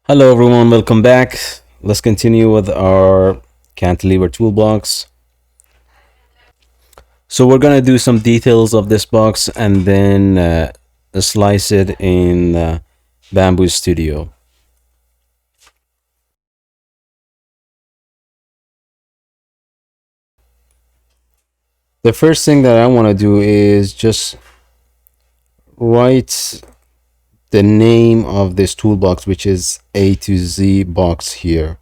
Hello everyone, welcome back. Let's continue with our cantilever toolbox. So we're gonna do some details of this box and then slice it in Bambu Studio. The first thing that I want to do is just write the name of this toolbox, which is A2Z Box here.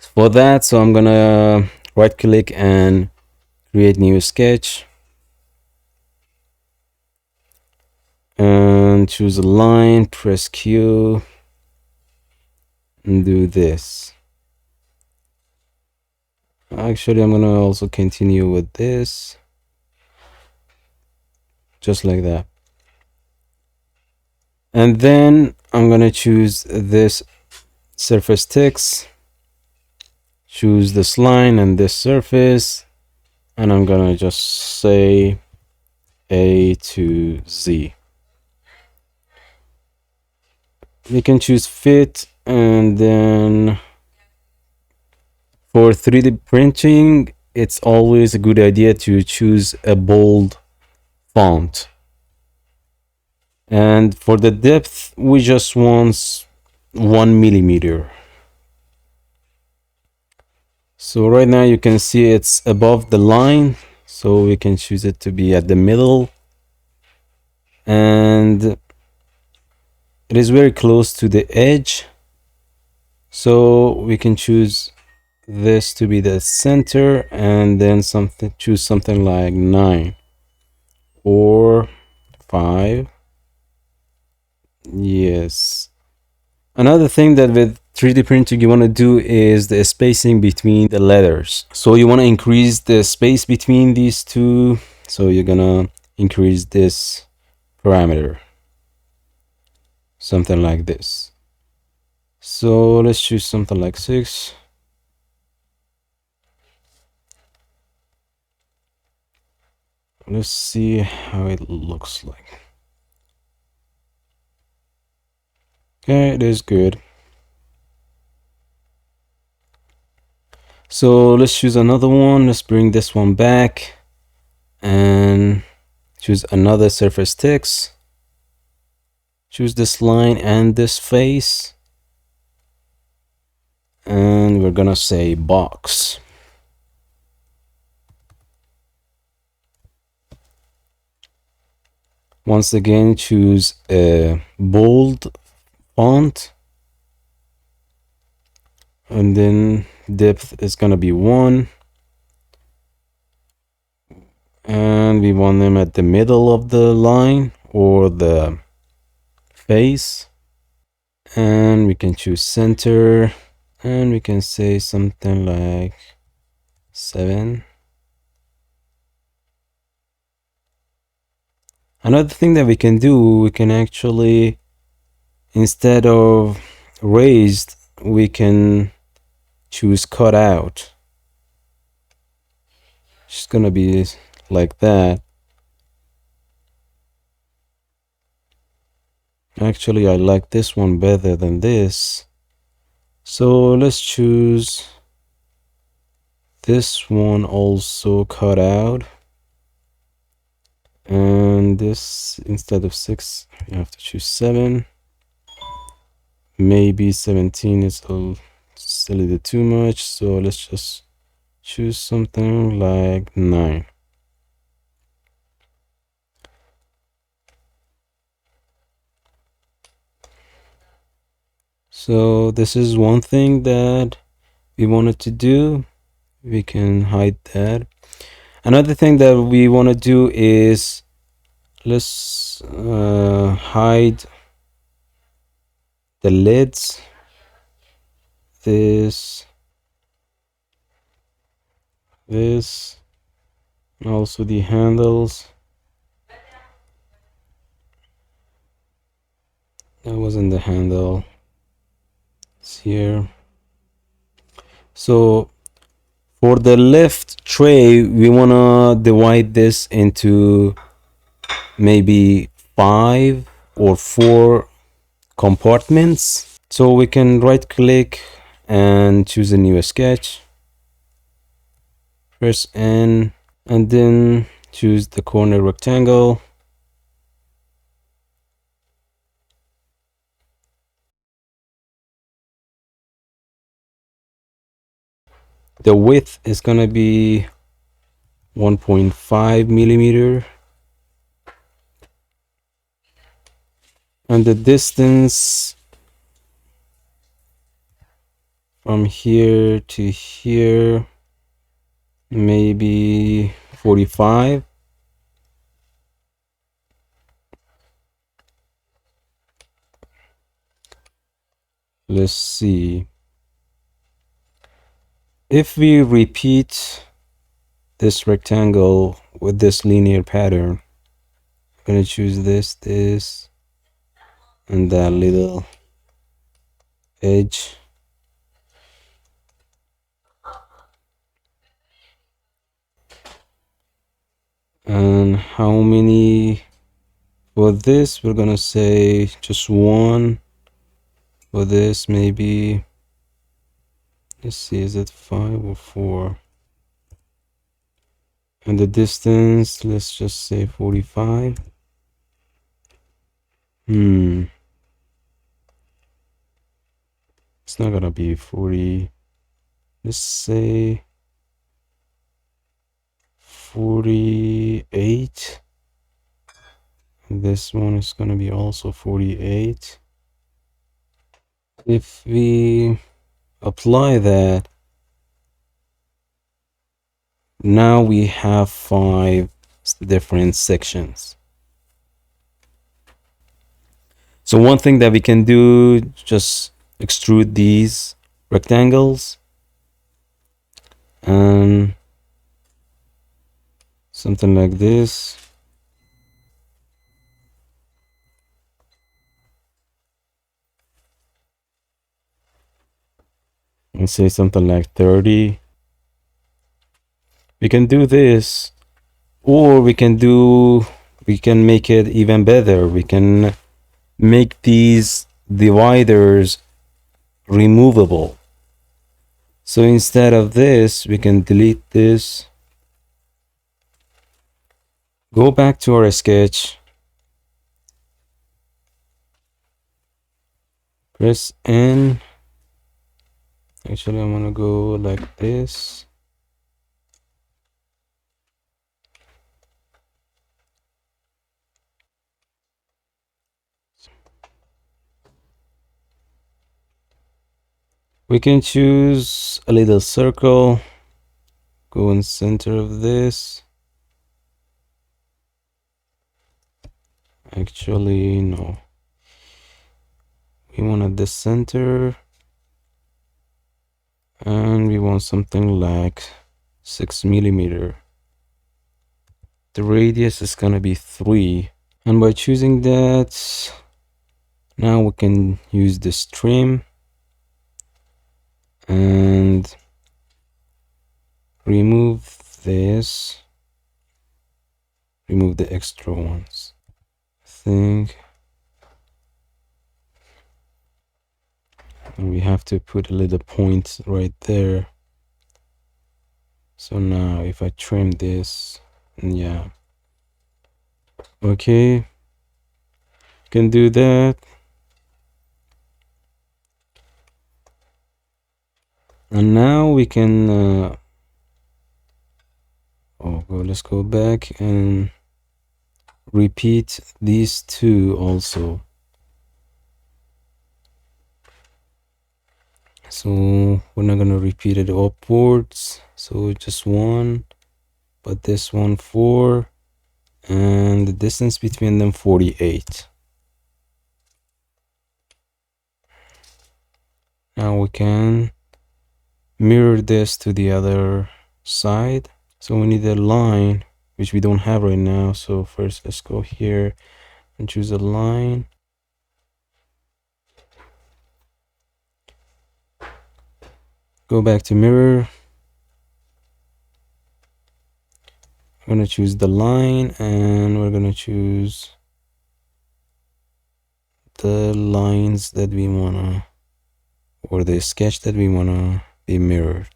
For that, so I'm gonna right click and create new sketch and choose a line, press Q and do this. Actually, I'm gonna also continue with this just like that, and then I'm gonna choose this surface text, choose this line and this surface, and I'm gonna just say A to Z. We can choose fit, and then for 3D printing it's always a good idea to choose a bold font. And for the depth we just want 1 millimeter. So right now you can see it's above the line, so we can choose it to be at the middle, and it is very close to the edge, so we can choose this to be the center, and then choose something like 9 or 5. Yes. Another thing that with 3D printing you want to do is the spacing between the letters. So you want to increase the space between these two. So you're gonna increase this parameter, something like this. So let's choose something like 6. Let's see how it looks like. Okay, it is good. So let's choose another one. Let's bring this one back and choose another surface text. Choose this line and this face, and we're gonna say box. Once again, choose a bold font, and then depth is gonna be 1, and we want them at the middle of the line or the face, and we can choose center, and we can say something like 7. Another thing that we can do, we can actually, instead of raised, we can choose cut out. It's gonna be like that. Actually, I like this one better than this. So let's choose this one also cut out. And this, instead of 6, you have to choose 7. Maybe 17 is a little too much, so let's just choose something like 9. So this is one thing that we wanted to do. We can hide that. Another thing that we want to do is let's hide the lids, this, and also the handles. That wasn't the handle, it's here. So for the left tray we want to divide this into maybe 5 or 4 compartments. So we can right click and choose a new sketch, press N, and then choose the corner rectangle. The width is gonna be 1.5 millimeter, and the distance from here to here, maybe 45. Let's see. If we repeat this rectangle with this linear pattern, I'm gonna choose this, and that little edge. And how many for this? We're gonna say just one. For this, maybe, let's see, is it 5 or 4? And the distance, let's just say 45. It's not gonna be 40. Let's say 48. And this one is gonna be also 48. If we apply that, now we have 5 different sections. So one thing that we can do, just extrude these rectangles and something like this. And say something like 30. We can do this, or we can make it even better. We can make these dividers removable. So instead of this, we can delete this, go back to our sketch, press N. Actually, I'm gonna go like this. We can choose a little circle, go in center of this. Actually, no. We want at the center, and we want something like 6 millimeter. The radius is gonna be 3. And by choosing that, now we can use this trim and remove this, remove the extra ones. I think, and we have to put a little point right there. So now if I trim this, yeah, okay, can do that. And now we can let's go back and repeat these two also. So we're not gonna repeat it upwards, so just one, but this one 4, and the distance between them 48. Now we can mirror this to the other side. So we need a line, which we don't have right now. So first let's go here and choose a line. Go back to mirror. I'm gonna choose the line, and we're gonna choose the lines that we wanna or the sketch that we want to be mirrored.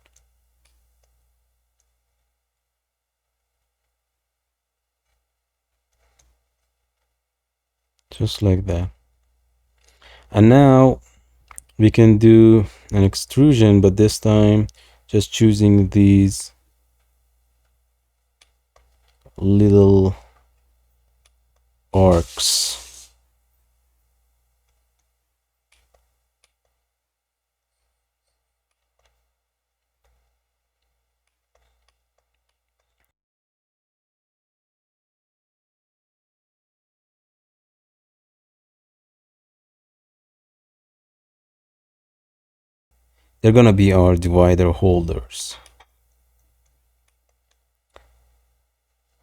Just like that. And now we can do an extrusion, but this time just choosing these little arcs. They're gonna be our divider holders.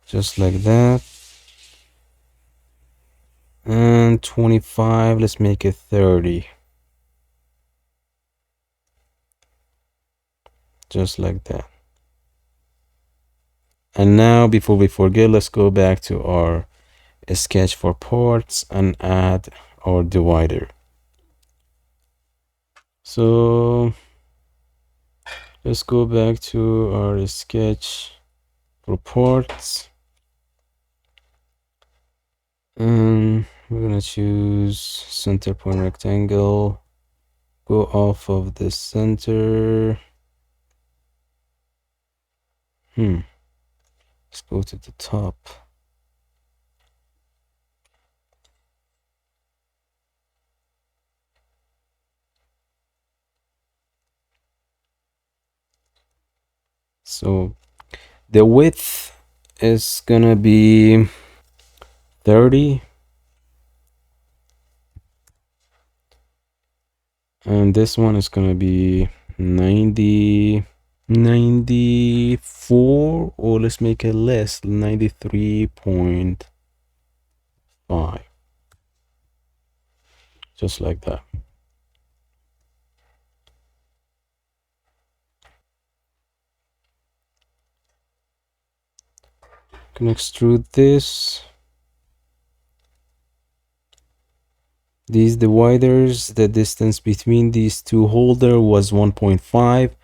Just like that. And 25, let's make it 30. Just like that. And now, before we forget, let's go back to our sketch for parts and add our divider. So let's go back to our sketch for parts, and we're gonna choose center point rectangle, go off of the center. Let's go to the top. So the width is gonna be 30, and this one is gonna be 90, 94, or let's make it less, 93.5. Just like that. Can extrude this. These dividers, the distance between these two holder was 1.5,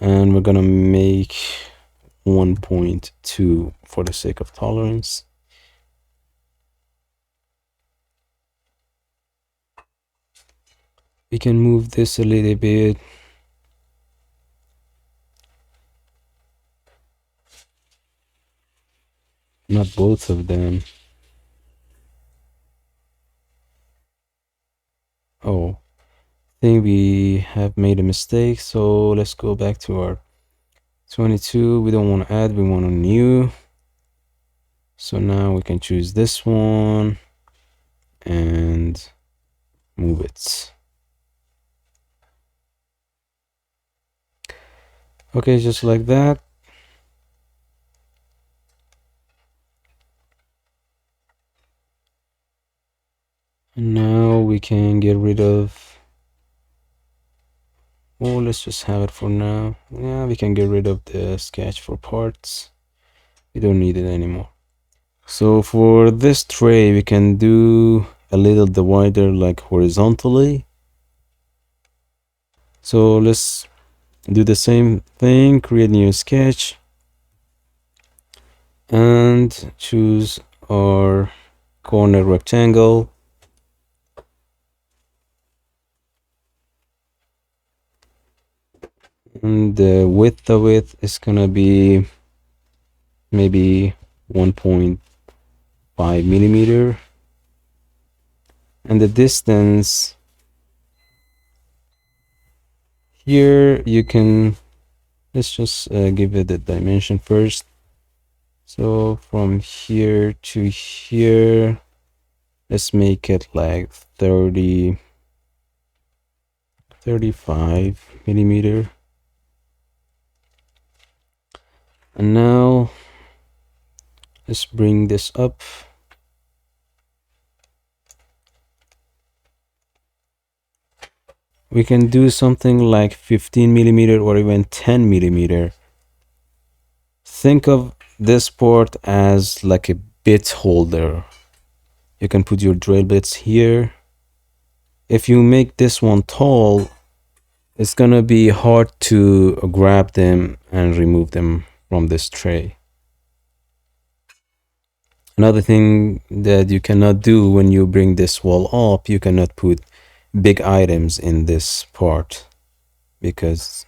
and we're gonna make 1.2 for the sake of tolerance. We can move this a little bit. Not both of them. Oh, I think we have made a mistake. So let's go back to our 22. We don't want to add, we want a new. So now we can choose this one and move it. Okay, just like that. And now we can get rid of, oh, let's just have it for now. Yeah, we can get rid of the sketch for parts. We don't need it anymore. So for this tray, we can do a little divider like horizontally. So let's do the same thing, create new sketch, and choose our corner rectangle. And the width of it is gonna be maybe 1.5 millimeter. And the distance here, you can, let's just give it the dimension first. So from here to here, let's make it like 35 millimeter. And now let's bring this up. We can do something like 15 millimeter or even 10 millimeter. Think of this port as like a bit holder. You can put your drill bits here. If you make this one tall, it's gonna be hard to grab them and remove them from this tray. Another thing that you cannot do when you bring this wall up, you cannot put big items in this part because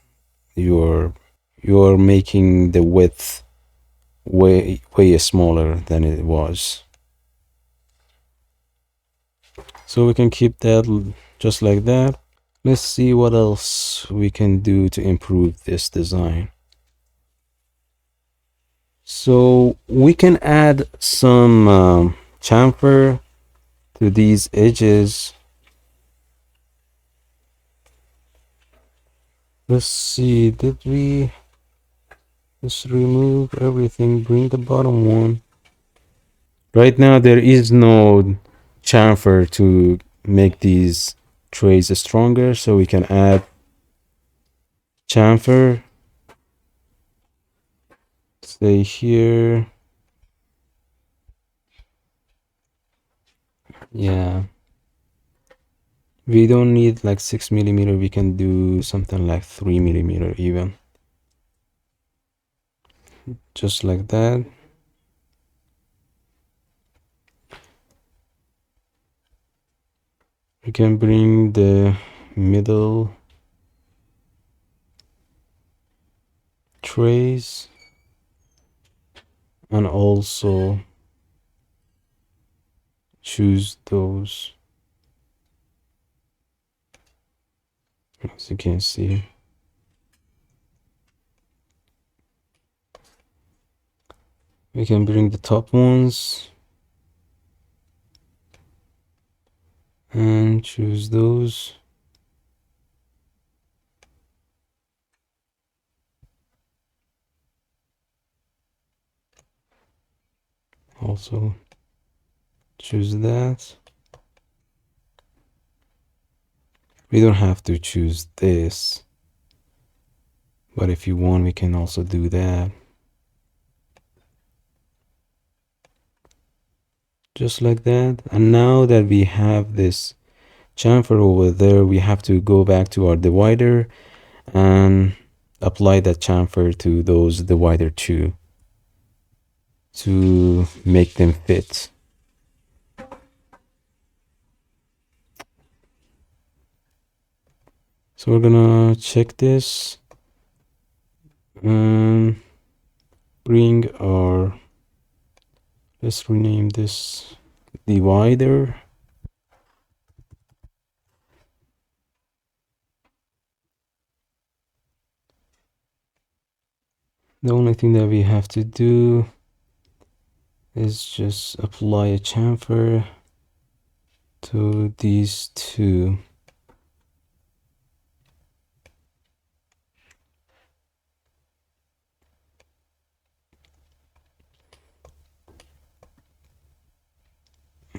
you're you're making the width way smaller than it was. So we can keep that just like that. Let's see what else we can do to improve this design. So we can add some chamfer to these edges. Let's see, did we just remove everything, bring the bottom one? Right now there is no chamfer to make these trays stronger, so we can add chamfer. Say here. Yeah. We don't need like 6 mm, we can do something like 3 mm even. Just like that. We can bring the middle trays and also choose those, as you can see. We can bring the top ones and choose those. Also choose that. We don't have to choose this, but if you want, we can also do that. Just like that. And now that we have this chamfer over there, we have to go back to our divider and apply that chamfer to those divider too to make them fit. So we're gonna check this and bring our, let's rename this divider. The only thing that we have to do is just apply a chamfer to these two.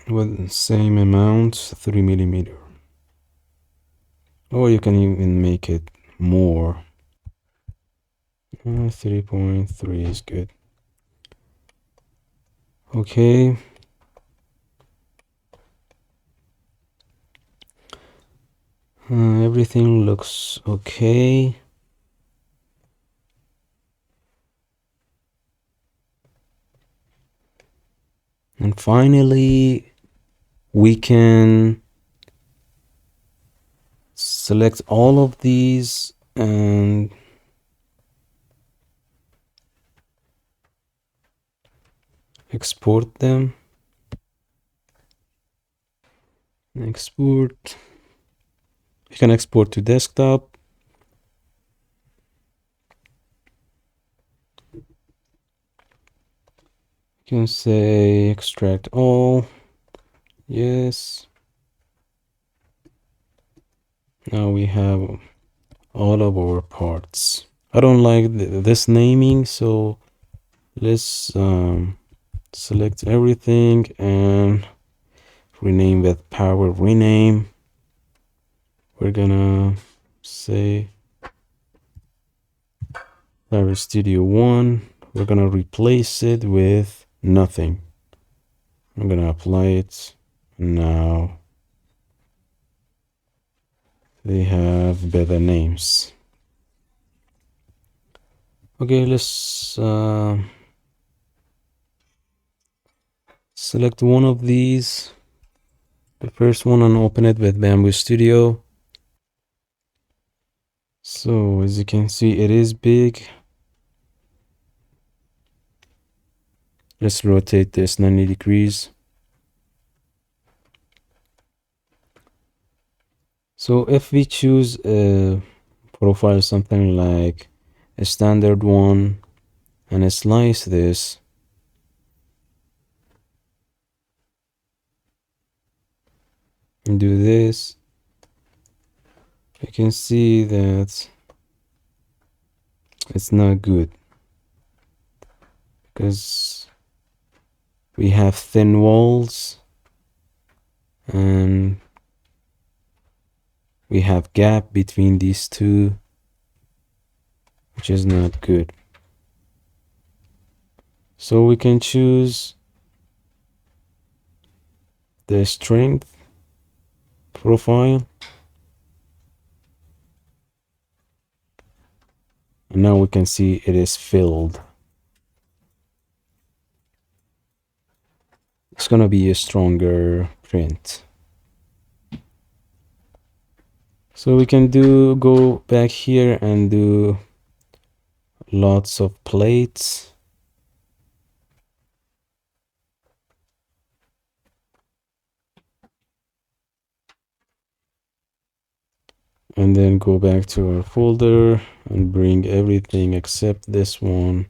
With the same amount, 3 mm. Or you can even make it more. 3.3 is good. Okay. Everything looks okay. And finally, we can select all of these and export them. Export. You can export to desktop. You can say extract all. Yes. Now we have all of our parts. I don't like this naming, so let's select everything and rename with power rename. We're gonna say Power Studio 1. We're gonna replace it with nothing. I'm gonna apply it now they have better names. Okay, let's select one of these, the first one, and open it with Bambu Studio. So as you can see, it is big. Let's rotate this 90 degrees. So if we choose a profile, something like a standard one, and I slice this, and do this, you can see that it's not good because we have thin walls and we have gap between these two, which is not good. So we can choose the strength profile, and now we can see it is filled. It's gonna be a stronger print. So we can go back here and do lots of plates. And then go back to our folder and bring everything except this one.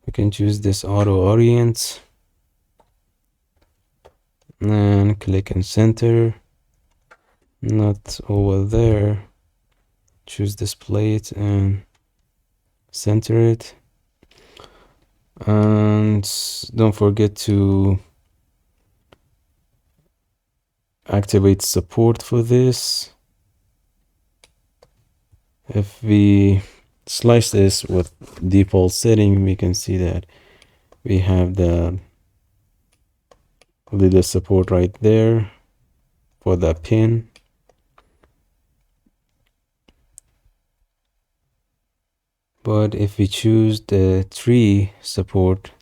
We can choose this auto orient and click and center. Not over there. Choose this plate and center it. And don't forget to activate support for this. If we slice this with default setting, we can see that we have the little support right there for the pin. But if we choose the tree support,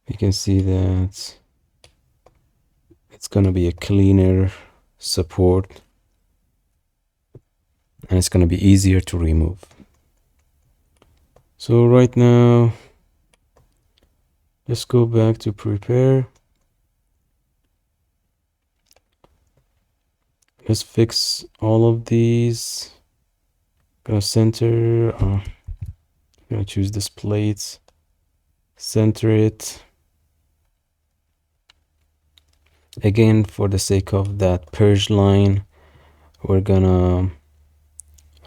we can see that it's gonna be a cleaner support and it's gonna be easier to remove. So right now, let's go back to prepare. Let's fix all of these. Gonna center, gonna choose this plate, center it. Again, for the sake of that purge line, we're gonna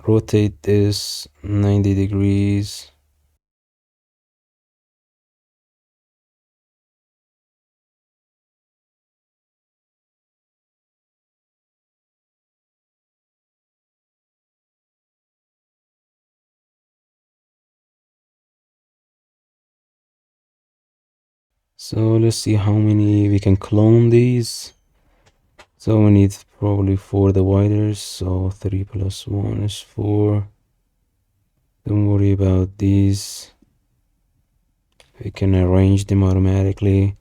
rotate this 90 degrees. So let's see how many we can clone these. So we need probably 4 dividers. So 3 plus 1 is 4. Don't worry about these. We can arrange them automatically.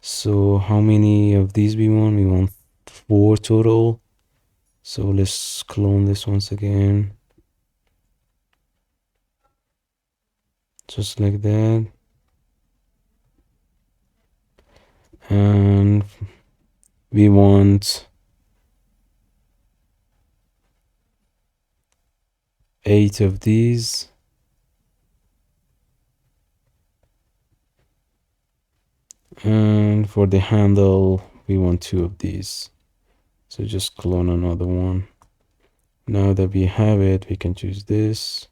So how many of these we want? We want 4 total. So let's clone this once again. Just like that. And we want 8 of these. And for the handle, we want 2 of these. So just clone another one. Now that we have it, we can choose this.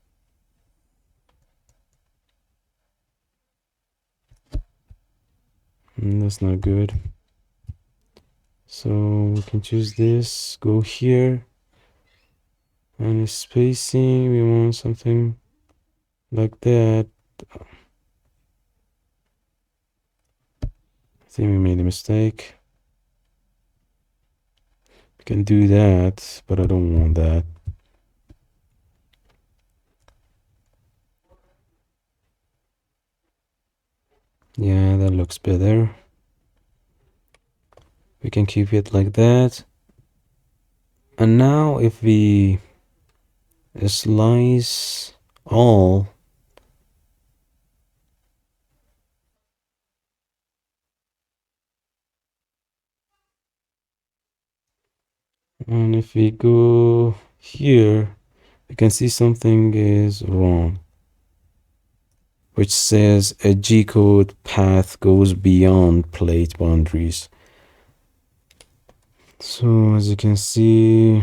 And that's not good. So we can choose this, go here, And spacing, we want something like that. I think we made a mistake. We can do that, but I don't want that. Yeah, that looks better. We can keep it like that. And now if we slice all, and if we go here, you can see something is wrong, which says a G-code path goes beyond plate boundaries. So as you can see,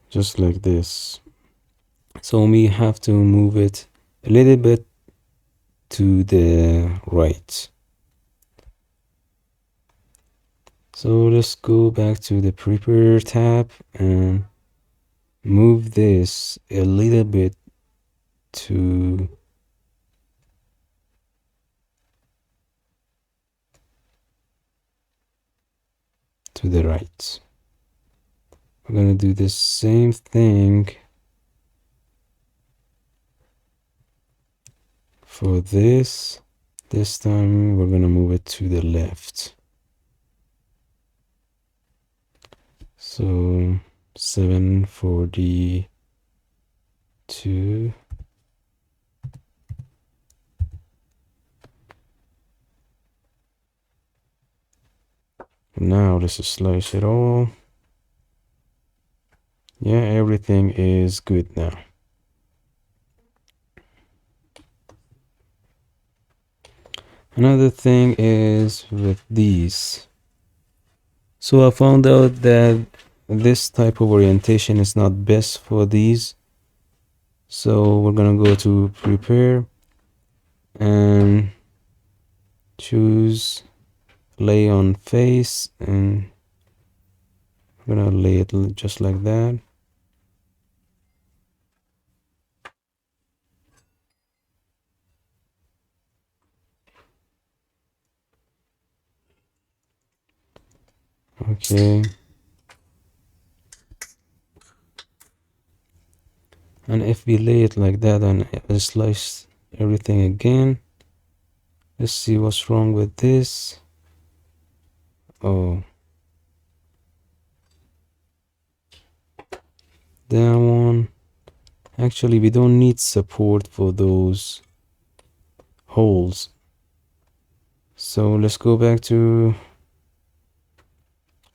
just like this. So we have to move it a little bit to the right. So let's go back to the prepare tab and move this a little bit to the right. We're gonna do the same thing for this. This time we're gonna move it to the left. So 742. Now let's just slice it all. Yeah, everything is good now. Another thing is with these. So I found out that this type of orientation is not best for these. So we're gonna go to prepare and choose lay on face, and we're gonna lay it just like that. Okay. And if we lay it like that and slice everything again, let's see what's wrong with this. Oh, that one. Actually, we don't need support for those holes. So let's go back to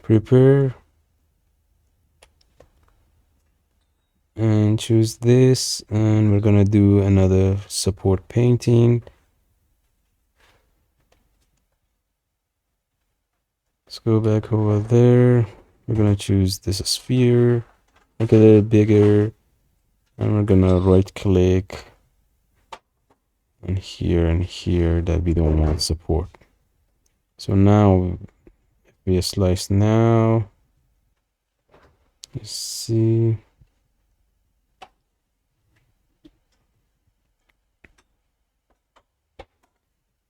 prepare and choose this, and we're gonna do another support painting. Let's go back over there. We're gonna choose this sphere, make it a little bigger, and we're gonna right click and here that we don't want support. So now if we slice now, let's see.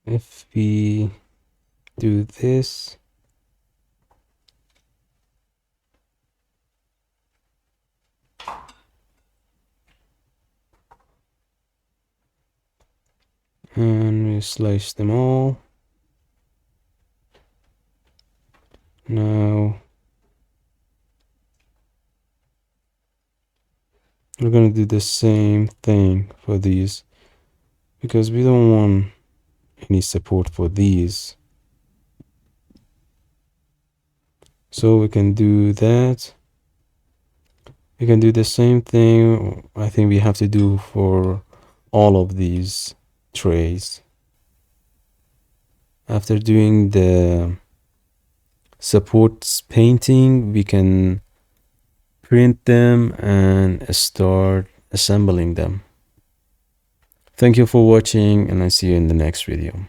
If we do this, and we slice them all. Now we're gonna do the same thing for these because we don't want any support for these. So we can do that. We can do the same thing I think we have to do for all of these trays. After doing the supports painting, we can print them and start assembling them. Thank you for watching, and I see you in the next video.